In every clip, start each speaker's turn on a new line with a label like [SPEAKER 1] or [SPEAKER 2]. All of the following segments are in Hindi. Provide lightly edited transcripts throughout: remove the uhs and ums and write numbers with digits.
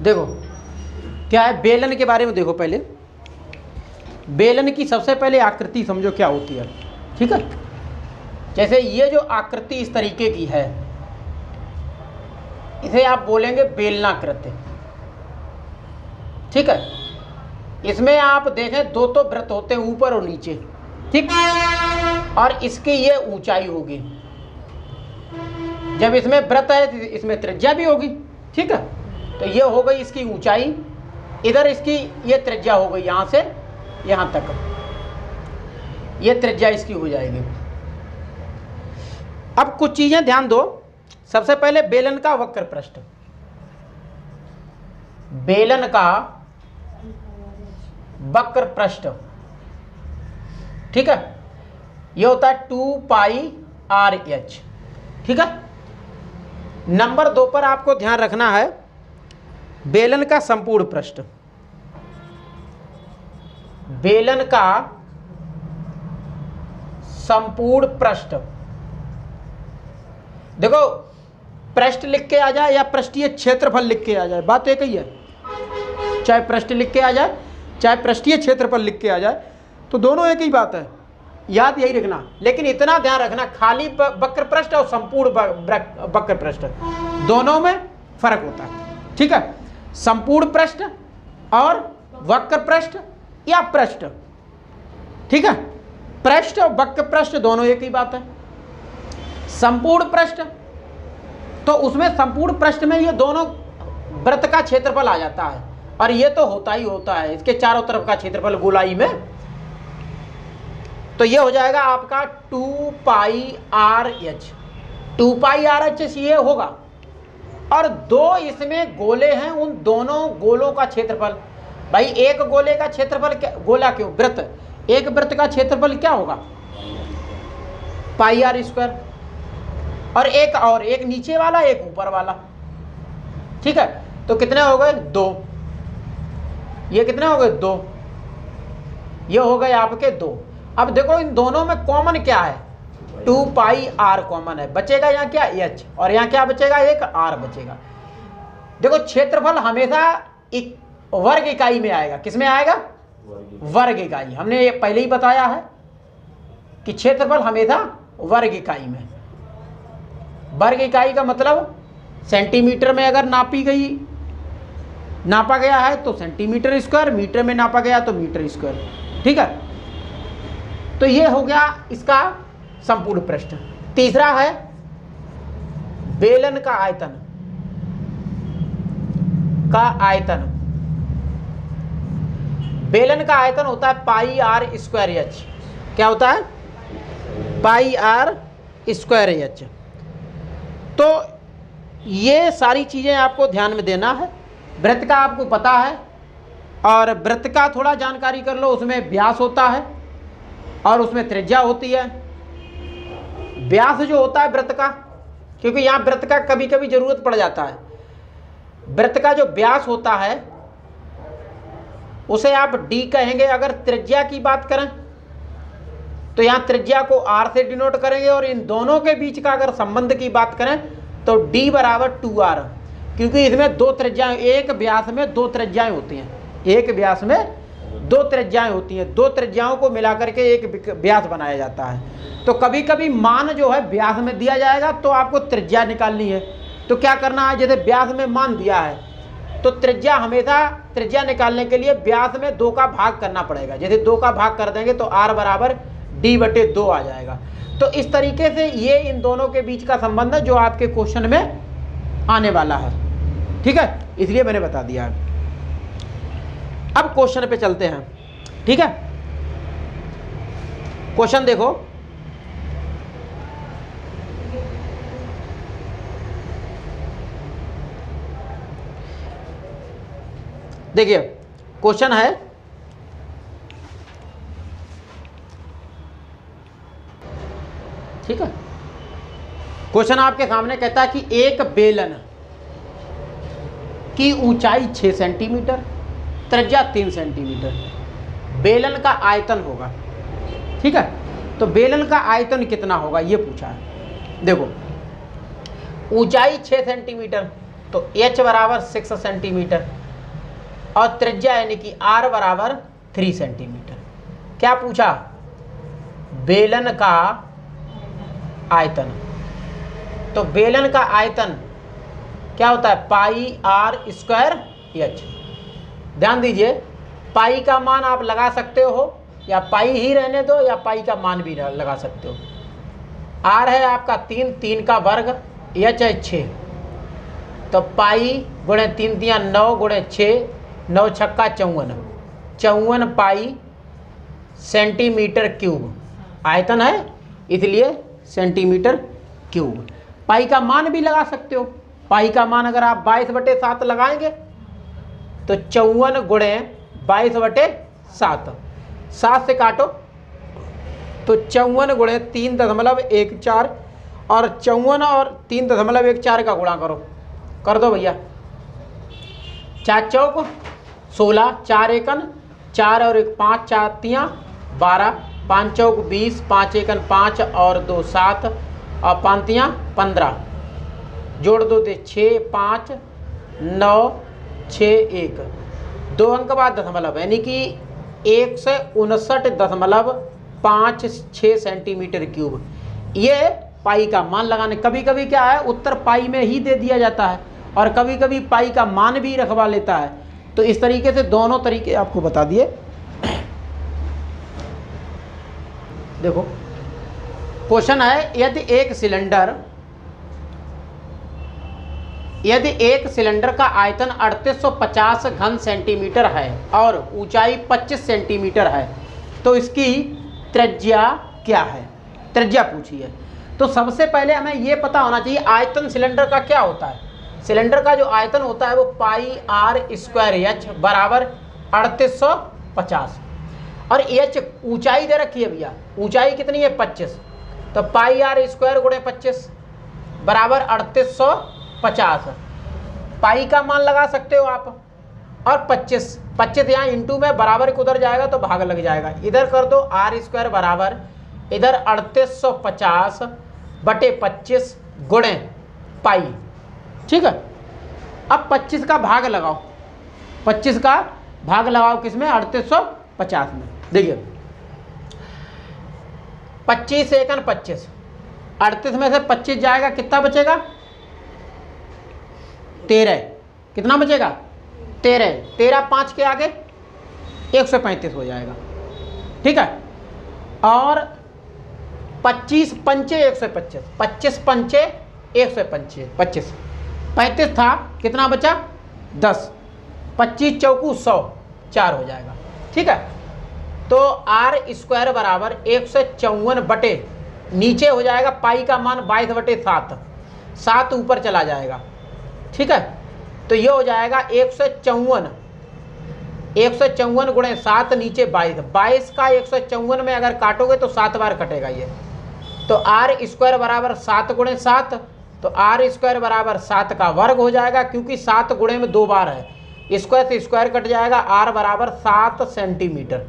[SPEAKER 1] देखो क्या है, बेलन के बारे में देखो। पहले बेलन की सबसे पहले आकृति समझो क्या होती है, ठीक है। जैसे ये जो आकृति इस तरीके की है, इसे आप बोलेंगे बेलनाकृति, ठीक है। इसमें आप देखें दो तो वृत्त होते हैं, ऊपर और नीचे, ठीक। और इसकी ये ऊंचाई होगी। जब इसमें वृत्त है तो इसमें त्रिज्या भी होगी, ठीक है। तो ये हो गई इसकी ऊंचाई, इधर इसकी ये त्रिज्या हो गई, यहां से यहां तक ये त्रिज्या इसकी हो जाएगी। अब कुछ चीजें ध्यान दो। सबसे पहले बेलन का वक्र पृष्ठ, बेलन का वक्र पृष्ठ, ठीक है। ये होता है 2πRh, ठीक है। नंबर 2 पर आपको ध्यान रखना है बेलन का संपूर्ण पृष्ठ, बेलन का संपूर्ण पृष्ठ। देखो पृष्ठ लिख के आ जाए या पृष्ठीय क्षेत्रफल लिख के आ जाए, बात तो एक ही है। चाहे पृष्ठ लिख के आ जाए चाहे पृष्ठीय क्षेत्रफल लिख के आ जाए, तो दोनों एक ही बात है, याद यही रखना। लेकिन इतना ध्यान रखना, खाली वक्र पृष्ठ और संपूर्ण वक्र पृष्ठ दोनों में फर्क होता है, ठीक है। संपूर्ण पृष्ठ और वक्र पृष्ठ या पृष्ठ, ठीक है। पृष्ठ और वक्र पृष्ठ दोनों एक ही बात है। संपूर्ण पृष्ठ तो उसमें संपूर्ण पृष्ठ में ये दोनों वृत्त का क्षेत्रफल आ जाता है, और ये तो होता ही होता है इसके चारों तरफ का क्षेत्रफल गोलाई में। तो ये हो जाएगा आपका 2πRh, 2πRh ये होगा। और दो इसमें गोले हैं, उन दोनों गोलों का क्षेत्रफल, भाई एक गोले का क्षेत्रफल क्या, गोला क्यों, वृत्त, एक वृत्त का क्षेत्रफल क्या होगा, πr²। और एक नीचे वाला एक ऊपर वाला, ठीक है। तो कितने हो गए, 2। ये कितने हो गए, 2। ये हो गए आपके 2। अब देखो इन दोनों में कॉमन क्या है, 2πr कॉमन है, बचेगा यहाँ क्या, h, और यहाँ क्या बचेगा, एक r बचेगा। देखो क्षेत्रफल हमेशा एक वर्ग इकाई में आएगा, किस में आएगा, वर्ग इकाई। हमने ये पहले ही बताया है कि क्षेत्रफल हमेशा वर्ग इकाई में। वर्ग इकाई का मतलब सेंटीमीटर में अगर नापा गया है तो सेंटीमीटर स्क्वायर, मीटर में नापा गया तो मीटर स्क्वायर, ठीक है। तो ये हो गया इसका संपूर्ण पृष्ठ। तीसरा है बेलन का आयतन, बेलन का आयतन होता है πr²h। क्या होता है, πr²h। तो ये सारी चीजें आपको ध्यान में देना है। वृत्त का आपको पता है, और वृत्त का थोड़ा जानकारी कर लो, उसमें व्यास होता है और उसमें त्रिज्या होती है। व्यास जो होता है वृत्त का, क्योंकि यहाँ वृत्त का कभी कभी जरूरत पड़ जाता है, वृत्त का जो व्यास होता है उसे आप d कहेंगे। अगर त्रिज्या की बात करें तो यहाँ त्रिज्या को r से डिनोट करेंगे, और इन दोनों के बीच का अगर संबंध की बात करें तो d = 2r, क्योंकि इसमें दो त्रिज्याएं, एक व्यास में दो त्रिज्याएं होती हैं, एक व्यास में दो त्रिज्याएं होती हैं, दो त्रिज्याओं को मिलाकर के एक व्यास बनाया जाता है। तो कभी कभी मान जो है व्यास में दिया जाएगा तो आपको त्रिज्या निकालनी है, तो क्या करना है, जैसे व्यास में मान दिया है तो त्रिज्या हमेशा, त्रिज्या निकालने के लिए व्यास में 2 का भाग करना पड़ेगा। जैसे 2 का भाग कर देंगे तो r = d/2 आ जाएगा। तो इस तरीके से ये इन दोनों के बीच का संबंध है जो आपके क्वेश्चन में आने वाला है, ठीक है, इसलिए मैंने बता दिया है। अब क्वेश्चन पे चलते हैं, ठीक है। क्वेश्चन देखो, देखिए क्वेश्चन है, ठीक है। क्वेश्चन आपके सामने कहता है कि एक बेलन की ऊंचाई 6 सेंटीमीटर, त्रिज्या 3 सेंटीमीटर, बेलन का आयतन होगा, ठीक है। तो बेलन का आयतन कितना होगा ये पूछा है। देखो ऊंचाई 6 सेंटीमीटर, तो h बराबर 6 सेंटीमीटर और त्रिज्या यानी कि r बराबर 3 सेंटीमीटर। क्या पूछा? बेलन का आयतन। तो बेलन का आयतन क्या होता है? पाई आर स्क्वायर एच। ध्यान दीजिए, पाई का मान आप लगा सकते हो या पाई ही रहने दो या पाई का मान भी लगा सकते हो। आर है आपका 3, 3 का वर्ग, एच है 6, तो पाई गुणे 3 दिया 9 गुणे 6, 9 छक्का 54, 54 पाई सेंटीमीटर क्यूब आयतन है, इसलिए सेंटीमीटर क्यूब। पाई का मान भी लगा सकते हो। पाई का मान अगर आप 22/7 लगाएंगे तो 54 गुणे 22/7, 7 से काटो तो 54 गुणे 3.14 और 54 और 3.14 का गुणा करो, कर दो भैया। 4 चौक 16, 4 एकन 4 और 1 5, 4 तियाँ 12, 5 चौक 20, 5 एकन 5 और 2 7 और 5 तियाँ 15, जोड़ दो दे 6 5 9 6 1, 2 अंक बाद दशमलव यानी कि 159.56 सेंटीमीटर क्यूब। ये पाई का मान लगाने। कभी कभी क्या है, उत्तर पाई में ही दे दिया जाता है और कभी कभी पाई का मान भी रखवा लेता है। तो इस तरीके से दोनों तरीके आपको बता दिए। देखो क्वेश्चन है, यदि एक सिलेंडर का आयतन 3850 घन सेंटीमीटर है और ऊंचाई 25 सेंटीमीटर है तो इसकी त्रिज्या क्या है? त्रिज्या पूछी है। तो सबसे पहले हमें यह पता होना चाहिए आयतन सिलेंडर का क्या होता है। सिलेंडर का जो आयतन होता है वो पाई आर स्क्वायर एच बराबर 3850 और एच ऊंचाई दे रखी है भैया। ऊंचाई कितनी है? 25, तो पाई आर स्क्वायर गुणे 25 बराबर 3850। पाई का मान लगा सकते हो आप और 25 यहाँ इंटू में बराबर को उधर जाएगा तो भाग लग जाएगा। इधर कर दो आर स्क्वायर बराबर इधर 3850/25 गुणे पाई। ठीक है, अब 25 का भाग लगाओ, 25 का भाग लगाओ किसमें? 3850 में। देखिए 25 एकन 25, 38 में से 25 जाएगा, कितना बचेगा? 13। कितना बचेगा? 13। 13 5 के आगे 135 हो जाएगा। ठीक है, और 25 पंचे 125, 25 पंचे 125, 35 था, कितना बचा? 10, 25 चौकू 100, 4 हो जाएगा। ठीक है, तो आर स्क्वायर बराबर 154 बटे नीचे हो जाएगा पाई का मान 22/7, 7 ऊपर चला जाएगा। ठीक है, तो ये हो जाएगा 154 गुणे 7 नीचे 22 का 154 में अगर काटोगे तो 7 बार कटेगा ये। तो आर स्क्वायर बराबर 7 गुणे 7, तो आर स्क्वायर बराबर 7 का वर्ग हो जाएगा क्योंकि 7 गुणे में 2 बार है, स्क्वायर से स्क्वायर कट जाएगा। आर बराबर 7 सेंटीमीटर।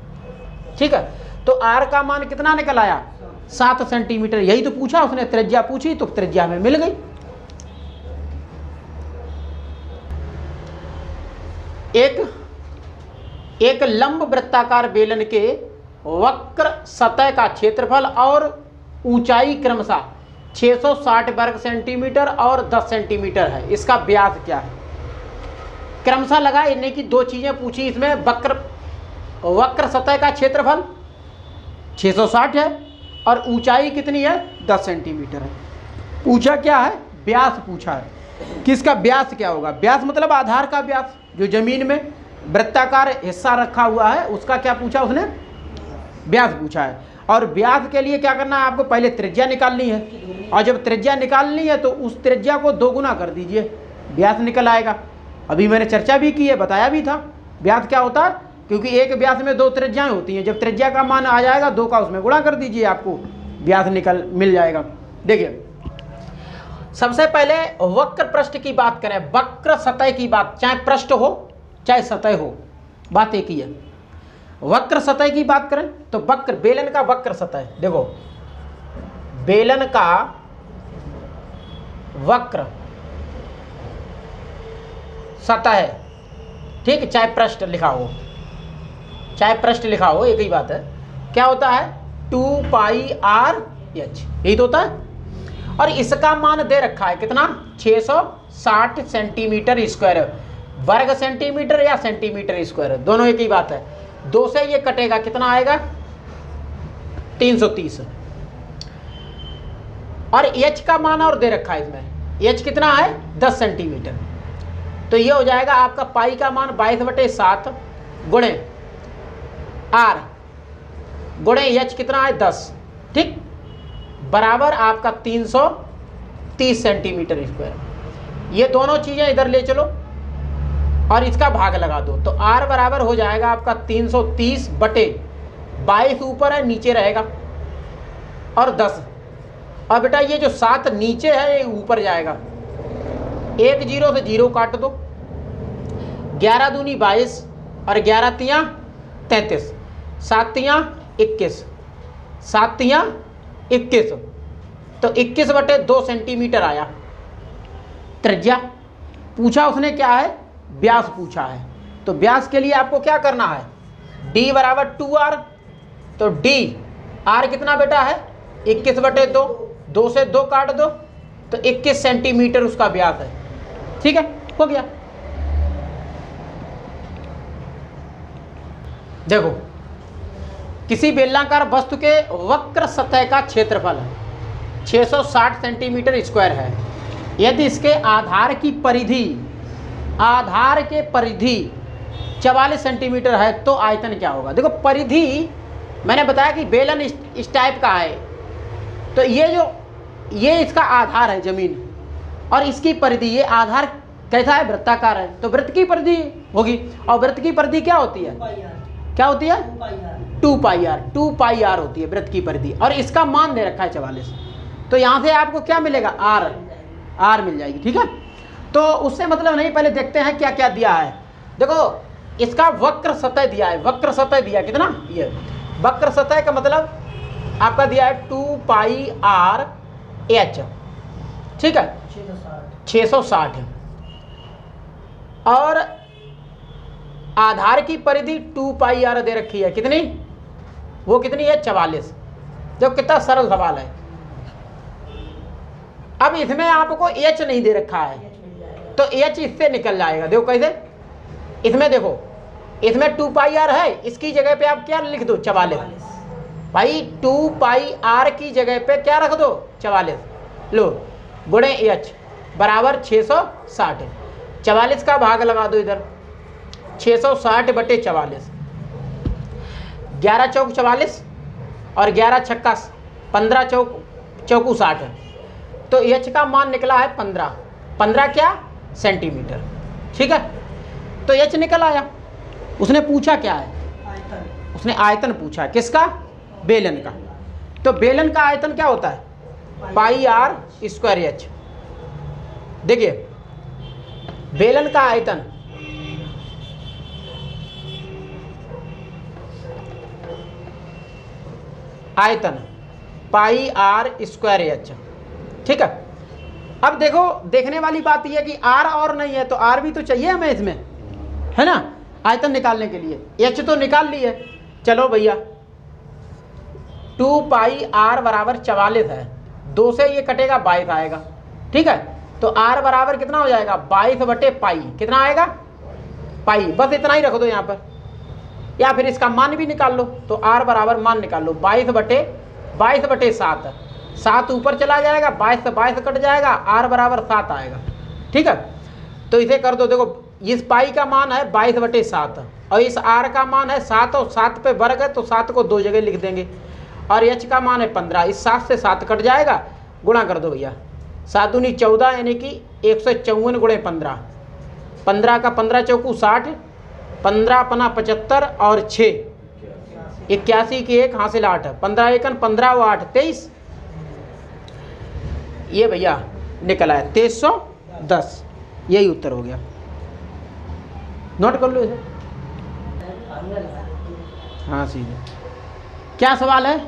[SPEAKER 1] ठीक है, तो आर का मान कितना निकल आया? 7 सेंटीमीटर। यही तो पूछा उसने, त्रिज्या पूछी तो त्रिज्या में मिल गई। एक लंब वृत्ताकार बेलन के वक्र सतह का क्षेत्रफल और ऊंचाई क्रमशः 660 वर्ग सेंटीमीटर और 10 सेंटीमीटर है। इसका व्यास क्या है? क्रमशः लगा, यानी कि 2 चीजें पूछी इसमें। वक्र सतह का क्षेत्रफल 660 है और ऊंचाई कितनी है? 10 सेंटीमीटर है। पूछा क्या है? व्यास पूछा है। किसका व्यास क्या होगा? व्यास मतलब आधार का व्यास, जो जमीन में वृत्ताकार हिस्सा रखा हुआ है उसका क्या पूछा उसने? व्यास पूछा है। और व्यास के लिए क्या करना है आपको? पहले त्रिज्या निकालनी है, और जब त्रिज्या निकालनी है तो उस त्रिज्या को 2 गुना कर दीजिए, व्यास निकल आएगा। अभी मैंने चर्चा भी की है, बताया भी था व्यास क्या होता है, क्योंकि एक व्यास में 2 त्रिज्याएं होती हैं। जब त्रिज्या का मान आ जाएगा 2 का उसमें गुणा कर दीजिए, आपको व्यास मिल जाएगा। देखिए सबसे पहले वक्र पृष्ठ की बात करें, वक्र सतह की बात, चाहे पृष्ठ हो चाहे सतह हो, बात एक ही है। वक्र सतह की बात करें तो वक्र, बेलन का वक्र सतह, देखो बेलन का वक्र सतह है, ठीक, चाहे पृष्ठ लिखा हो, चाहे पृष्ठ लिखा हो, एक ही बात है। क्या होता है 2πr h, यही तो होता है। और इसका मान दे रखा है कितना 660 सेंटीमीटर स्क्वायर, वर्ग सेंटीमीटर या सेंटीमीटर स्क्वायर, दोनों एक ही बात है। 2 से ये कटेगा कितना आएगा 330। और h का मान और दे रखा है इसमें, h कितना है 10 सेंटीमीटर। तो ये हो जाएगा आपका पाई का मान 22/7 गुणे r गुणे h कितना है 10, ठीक, बराबर आपका 330 सेंटीमीटर स्क्वायर। ये दोनों चीजें इधर ले चलो और इसका भाग लगा दो, तो r बराबर हो जाएगा आपका 330/22 ऊपर है, नीचे रहेगा, और 10। और बेटा ये जो 7 नीचे है ये ऊपर जाएगा, 1 0 से 0 काट दो, 11 दूनी 22 और 11 तियां 33, 7 तियां 21, 7 तियां 21, तो 21/2 सेंटीमीटर आया त्रिज्या। पूछा उसने क्या है, व्यास पूछा है। तो व्यास के लिए आपको क्या करना है, d बराबर 2r, तो d r कितना बेटा है 21/2, 2 से 2 काट दो, तो 21 सेंटीमीटर उसका व्यास है, ठीक है, हो गया। देखो किसी बेलनाकार वस्तु के वक्र सतह का क्षेत्रफल 660 सेंटीमीटर स्क्वायर है। यदि इसके आधार की परिधि, आधार के परिधि 44 सेंटीमीटर है तो आयतन क्या होगा। देखो परिधि मैंने बताया कि बेलन इस टाइप का है, तो ये इसका आधार है जमीन, और इसकी परिधि, ये आधार कैसा है वृत्ताकार है, तो वृत्त की परिधि होगी। और वृत्त की परिधि क्या होती है, क्या होती है 2πr होती है वृत्त की परिधि, और इसका मान दे रखा है 44। तो यहाँ से आपको क्या मिलेगा r मिल जाएगी, ठीक है। तो उससे मतलब नहीं, पहले देखते हैं क्या क्या दिया है। देखो इसका वक्र सतह दिया है, वक्र सतह दिया कितना, ये वक्र सतह का मतलब आपका दिया है 2πr h, ठीक है 660, और आधार की परिधि 2πr दे रखी है, कितनी, वो कितनी है 44। देखो कितना सरल सवाल है। अब इसमें आपको h नहीं दे रखा है, तो h इससे निकल जाएगा। देखो कैसे, इसमें देखो, इसमें 2πr है, इसकी जगह पे आप क्या लिख दो 44, भाई 2πr की जगह पे क्या रख दो 44, लो गुणे h बराबर 660, 44 का भाग लगा दो इधर, 660/44, 11 चौक 44 और 11 छक्का 15 चौकू 60, तो h का मान निकला है 15 क्या सेंटीमीटर, ठीक है। तो h निकल आया। उसने पूछा क्या है, उसने आयतन पूछा है, किसका, बेलन का। तो बेलन का आयतन क्या होता है πr² h। देखिए बेलन का आयतन πr² h, ठीक है। अब देखो देखने वाली बात यह है कि r और नहीं है, तो r भी तो चाहिए हमें इसमें, है ना, आयतन निकालने के लिए। h तो निकाल लिए, चलो भैया 2πr बराबर 44 है, 2 से ये कटेगा 22 आएगा, ठीक है। तो r बराबर कितना हो जाएगा 22/पाई, कितना आएगा पाई, बस इतना ही रख दो यहाँ पर, या फिर इसका मान भी निकाल लो। तो r बराबर मान निकाल लो 22/7, 7 ऊपर चला जाएगा, 22 से 22 कट जाएगा, r बराबर 7 आएगा, ठीक है। तो इसे कर दो। देखो इस पाई का मान है 22/7 और इस r का मान है 7, और 7 पे वर्ग है तो 7 को 2 जगह लिख देंगे, और h का मान है 15, इस 7 से 7 कट जाएगा, गुणा कर दो भैया, 7 दूनी 14 यानी कि 154 गुणे 15, 15 का 15 चौकू 60, 15 पना 75 और 6 81 की 1 हासिल 8, 15 एकन 15 व 8 23, ये भैया निकला है 2310, यही उत्तर हो गया। नोट कर लो इसे, हाँ सीधे। क्या सवाल है,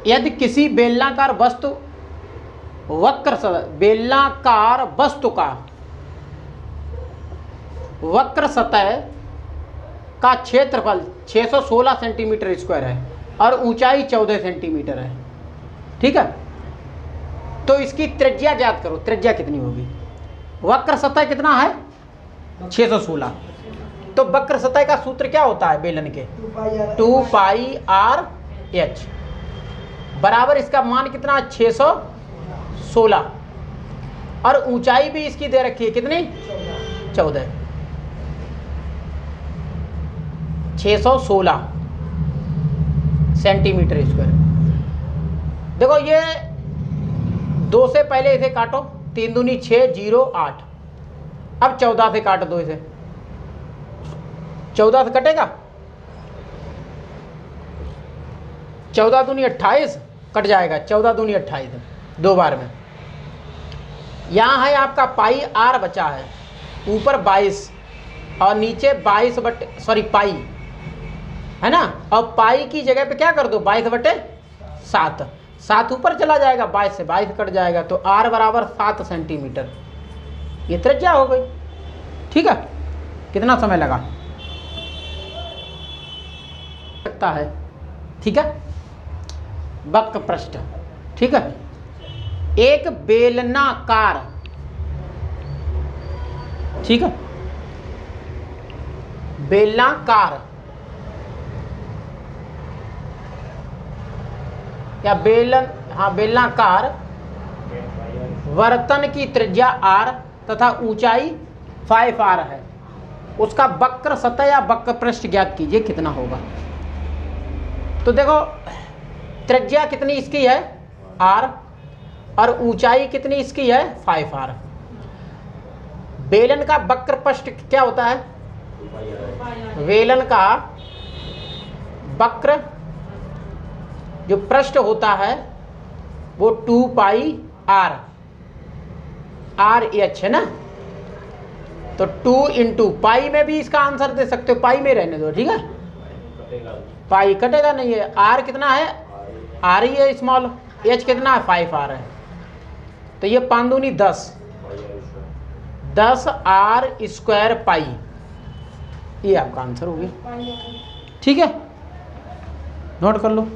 [SPEAKER 1] यदि किसी बेलनाकार वस्तु बेलनाकार वस्तु का वक्र सतह का क्षेत्रफल 616 सेंटीमीटर स्क्वायर है और ऊंचाई 14 सेंटीमीटर है। ठीक है, तो इसकी त्रिज्या ज्ञात करो, त्रिज्या कितनी होगी। वक्र सतह कितना है 616, तो वक्र सतह का सूत्र क्या होता है बेलन के 2 पाई आर एच बराबर इसका मान कितना 616 और ऊंचाई भी इसकी दे रखी है कितनी 14, 616 सेंटीमीटर स्क्वायर। देखो ये 2 से पहले इसे काटो, 3 दूनी 6 0 8, अब 14 से काट दो इसे, 14 से कटेगा, 14 दूनी 28 कट जाएगा, 14 दूनी 28 दो बार में। यहाँ है आपका पाई आर बचा है, ऊपर 22 और नीचे 22 बटे पाई है ना, और पाई की जगह पे क्या कर दो 22 बटे 7, 7 ऊपर चला जाएगा, 22 से 22 कट जाएगा, तो आर बराबर 7 सेंटीमीटर, ये त्रिज्या हो गई। ठीक है, कितना समय लगा सकता है। ठीक है, वक्र पृष्ठ। ठीक है, एक बेलनाकार, ठीक है, बेलनाकार या बेलन, हाँ बेलनाकार वर्तन की त्रिज्या r तथा ऊंचाई 5r है, उसका वक्र सतह या वक्र पृष्ठ ज्ञात कीजिए कितना होगा। तो देखो त्रिज्या कितनी इसकी है r और ऊंचाई कितनी इसकी है 5r। बेलन का वक्र पृष्ठ क्या होता है, बेलन का वक्र जो पृष्ठ होता है वो 2 पाई आर एच है ना, तो 2 इंटू पाई में भी इसका आंसर दे सकते हो, पाई में रहने दो। ठीक है, पाई कटेगा नहीं है, आर कितना है आर ही है स्मॉल, एच कितना है 5r है, तो ये 5 दूनी 10 आर स्क्वायर पाई, ये आपका आंसर हो गया। ठीक है, नोट कर लो।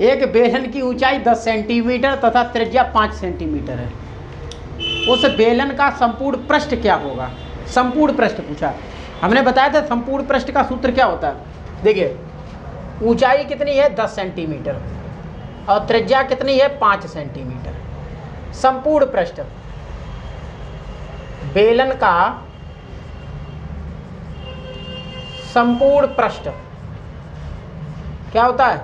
[SPEAKER 1] एक बेलन की ऊंचाई 10 सेंटीमीटर तथा त्रिज्या 5 सेंटीमीटर है, उस बेलन का संपूर्ण पृष्ठ क्या होगा। संपूर्ण पृष्ठ पूछा, हमने बताया था संपूर्ण पृष्ठ का सूत्र क्या होता है। देखिए ऊंचाई कितनी है 10 सेंटीमीटर और त्रिज्या कितनी है 5 सेंटीमीटर। संपूर्ण पृष्ठ, बेलन का संपूर्ण पृष्ठ क्या होता है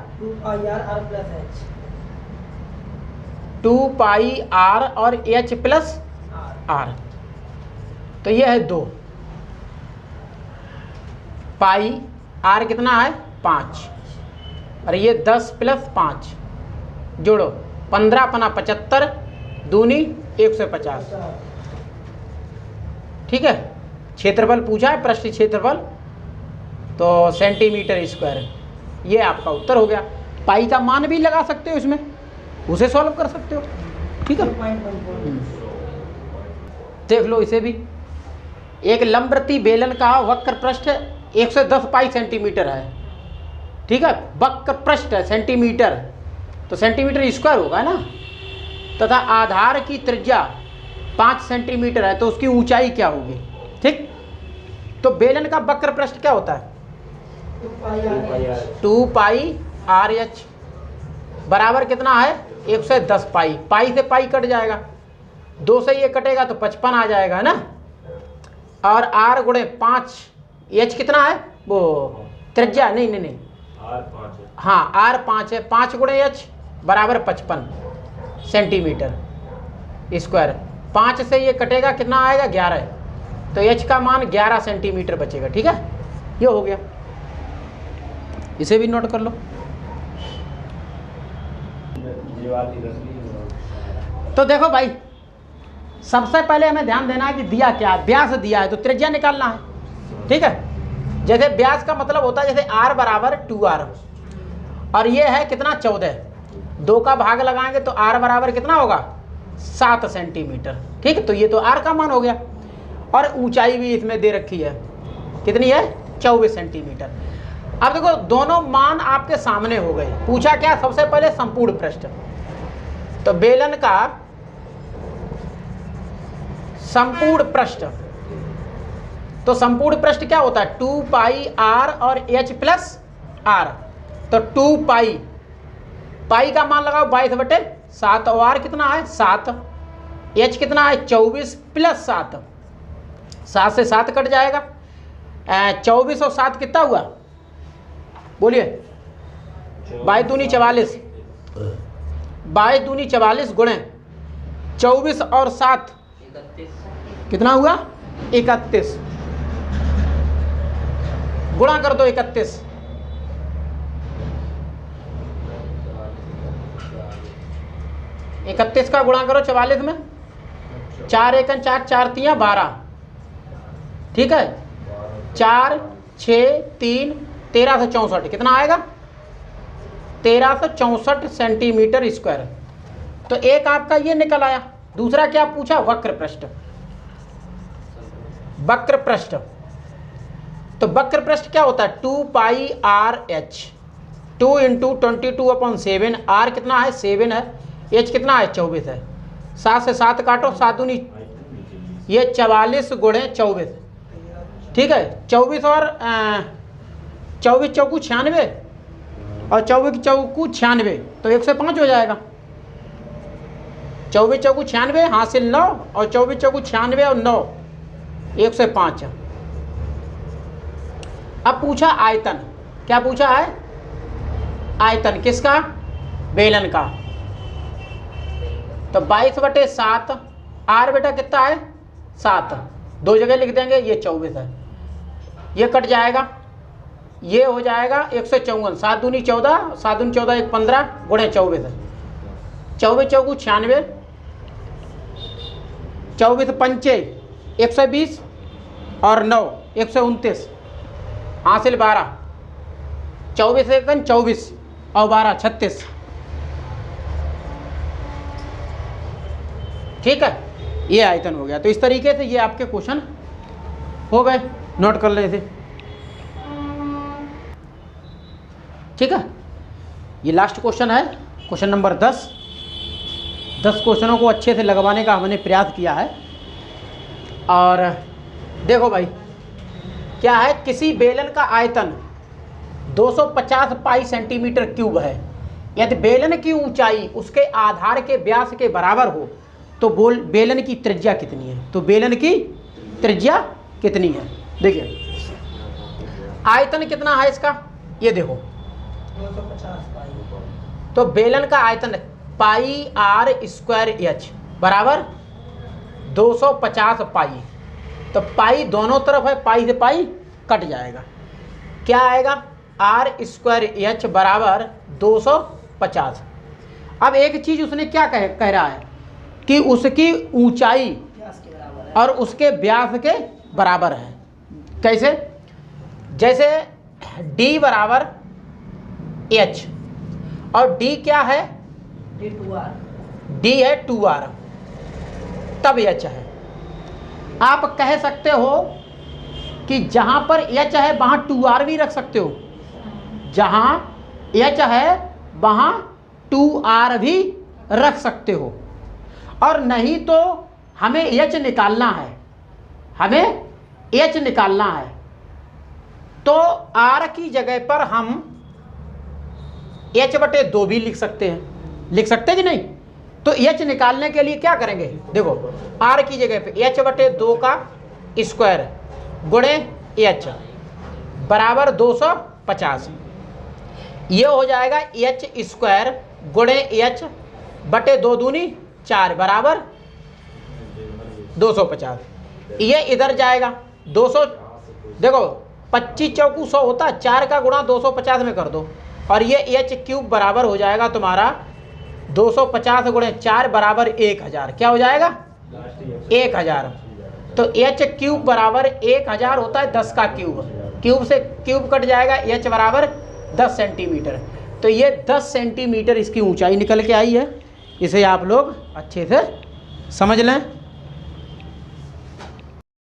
[SPEAKER 1] 2 पाई आर और एच प्लस आर, तो ये है 2 पाई आर कितना है 5 और ये 10 प्लस 5 जोड़ो 15 पना 75 दूनी 150। ठीक है, क्षेत्रफल पूछा है पृष्ठ क्षेत्रफल, तो सेंटीमीटर स्क्वायर, ये आपका उत्तर हो गया। पाई का मान भी लगा सकते हो इसमें, उसे सॉल्व कर सकते हो। ठीक है, देख लो इसे भी। एक लंबवृत्तीय बेलन का वक्र पृष्ठ 110 पाई सेंटीमीटर है। ठीक है, वक्र पृष्ठ है सेंटीमीटर, तो सेंटीमीटर स्क्वायर होगा ना, तथा आधार की त्रिज्या 5 सेंटीमीटर है, तो उसकी ऊंचाई क्या होगी। ठीक, तो बेलन का वक्र पृष्ठ क्या होता है 2 पाई आर एच बराबर कितना है 110 पाई, पाई से पाई कट जाएगा, 2 से ये कटेगा तो 55 आ जाएगा ना, और आर गुणे 5, एच कितना है वो त्रिज्या, नहीं हाँ आर 5 है, 5 गुणे एच बराबर 55 सेंटीमीटर स्क्वायर। 5 से ये कटेगा कितना आएगा 11, तो एच का मान 11 सेंटीमीटर बचेगा। ठीक है, ये हो गया, इसे भी नोट कर लो। तो देखो भाई, सबसे पहले हमें ध्यान देना है कि दिया क्या है, व्यास दिया है तो त्रिज्या निकालना है। ठीक है, जैसे व्यास का मतलब होता है जैसे r बराबर 2r और ये है कितना 14, 2 का भाग लगाएंगे तो r बराबर कितना होगा 7 सेंटीमीटर। ठीक है, तो ये तो r का मान हो गया। और ऊंचाई भी इसमें दे रखी है, कितनी है 24 सेंटीमीटर। अब देखो दोनों मान आपके सामने हो गए। पूछा क्या, सबसे पहले संपूर्ण पृष्ठ। तो बेलन का संपूर्ण पृष्ठ, तो संपूर्ण पृष्ठ क्या होता है 2 पाई r और h प्लस r। तो 2 पाई, पाई का मान लगाओ 22/7 और r कितना है 7, h कितना है 24 प्लस 7, 7 से 7 कट जाएगा। 24 और 7 कितना हुआ बोलिए, 22 दूनी 44, 22 दूनी 44 गुणे 24 और 7 कितना हुआ 31, गुणा कर दो 31, 31 का गुणा करो 44 में, 4 एकन 4, 4 तियां 12, ठीक है 4 6 3 1364, कितना आएगा 1364 सेंटीमीटर स्क्वायर। तो एक आपका ये निकल आया। दूसरा क्या पूछा, वक्र पृष्ठ। वक्र पृष्ठ, तो वक्र पृष्ठ क्या होता है 2 पाई r h, 2 इंटू 22/7, r कितना है 7 है, h कितना है 24 है, 7 से 7 काटो, 7 दूनी ये 44 गुणे 24, ठीक है 24 और 24 चौकू 96 और 24 चौकू 96, तो 105 हो जाएगा। 24 चौकू 96 हासिल 9 और 24 चौकू 96 और 9 105। अब पूछा आयतन, क्या पूछा है आयतन किसका, बेलन का। तो 22/7, r बेटा कितना है 7, 2 जगह लिख देंगे, ये 24 है, ये कट जाएगा, ये हो जाएगा 154, 7 दूनी 14, 7 दूनी 14 1 15 गुणे 24 है, 24 चौकू 96, 24 पंचे 120 और 9 129 हासिल 12, 24 एकन 24 और 12 36, ठीक है ये आयतन हो गया। तो इस तरीके से ये आपके क्वेश्चन हो गए, नोट कर ले थे, ठीक है। ये लास्ट क्वेश्चन है, क्वेश्चन नंबर 10 क्वेश्चनों को अच्छे से लगवाने का हमने प्रयास किया है। और देखो भाई क्या है, किसी बेलन का आयतन 250 पाई सेंटीमीटर क्यूब है, यदि बेलन की ऊंचाई उसके आधार के व्यास के बराबर हो तो बेलन की त्रिज्या कितनी है। तो बेलन की त्रिज्या कितनी है, देखिए आयतन कितना है इसका, ये देखो
[SPEAKER 2] 250 पाई।
[SPEAKER 1] तो बेलन का आयतन पाई r स्क्वायर h बराबर 250 पाई। तो पाई दोनों तरफ है, पाई से पाई कट जाएगा, क्या आएगा r स्क्वायर h बराबर 250। अब एक चीज उसने क्या कह रहा है कि उसकी ऊंचाई और उसके व्यास के बराबर है। कैसे, जैसे d बराबर h और d क्या है d है 2r, तब h है। आप कह सकते हो कि जहां पर h है वहां 2r भी रख सकते हो, जहां h है वहां 2r भी रख सकते हो। और नहीं तो हमें h निकालना है, हमें h निकालना है, तो r की जगह पर हम h/2 भी लिख सकते हैं, लिख सकते कि नहीं। तो h निकालने के लिए क्या करेंगे, देखो r की जगह पे h/2 का स्क्वायर गुणे h बराबर 250, ये हो जाएगा h स्क्वायर गुणे h बटे 2 दूनी 4 बराबर 250। ये इधर जाएगा 200, देखो 25 चौकू 100 होता है, 4 का गुणा 250 में कर दो, और ये h क्यूब बराबर हो जाएगा तुम्हारा 250 गुणे 4 बराबर 1000। क्या हो जाएगा 1000। तो h क्यूब बराबर 1000 होता है 10 का क्यूब, क्यूब से क्यूब कट जाएगा, h बराबर 10 सेंटीमीटर। तो ये 10 सेंटीमीटर इसकी ऊंचाई निकल के आई है। इसे आप लोग अच्छे से समझ लें।